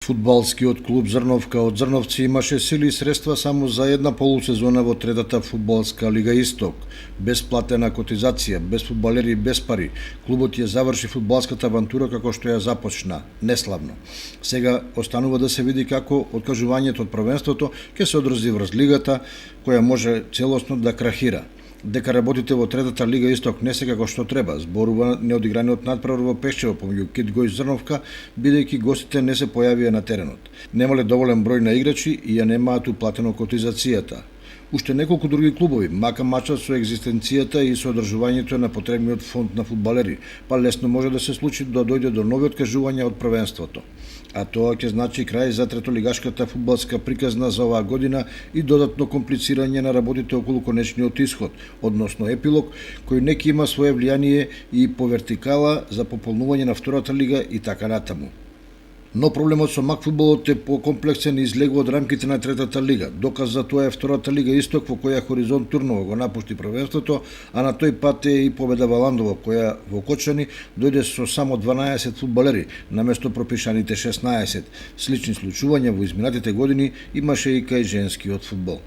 Фудбалскиот клуб Зрновка од Зрновци имаше сили и средства само за една полусезона во третата фудбалска лига Исток. Без платена котизација, без фудбалери и без пари, клубот ја заврши фудбалската авантура како што ја започна, неславно. Сега останува да се види како откажувањето од првенството ќе се одрази врз лигата, која може целосно да крахира. Дека работите во третата лига Исток не се како што треба, зборува неодиграниот надпревар во Пешчево помеѓу Кит Гој Зрновка, бидејќи гостите не се појавија на теренот. Немале доволен број на играчи и ја немаат уплатено котизацијата. Уште неколку други клубови мака мачат со екзистенцијата и со одржувањето на потребниот фонд на фудбалери, па лесно може да се случи да дојде до нови откажувања од првенството. А тоа ќе значи крај за третолигашката фудбалска приказна за оваа година и додатно комплицирање на работите околу конечниот исход, односно епилог, кој неки има свое влијание и по вертикала за пополнување на втората лига и така натаму. Но проблемот со мак фудбалот е покомплексен и излегува од рамките на третата лига. Доказ за тоа е втората лига Исток во која Хоризонт Турново го напушти првенството, а на тој пат е и победа Валандово, која во Кочани дојде со само 12 фудбалери наместо пропишаните 16. Слични случувања во изминатите години имаше и кај женскиот фудбал.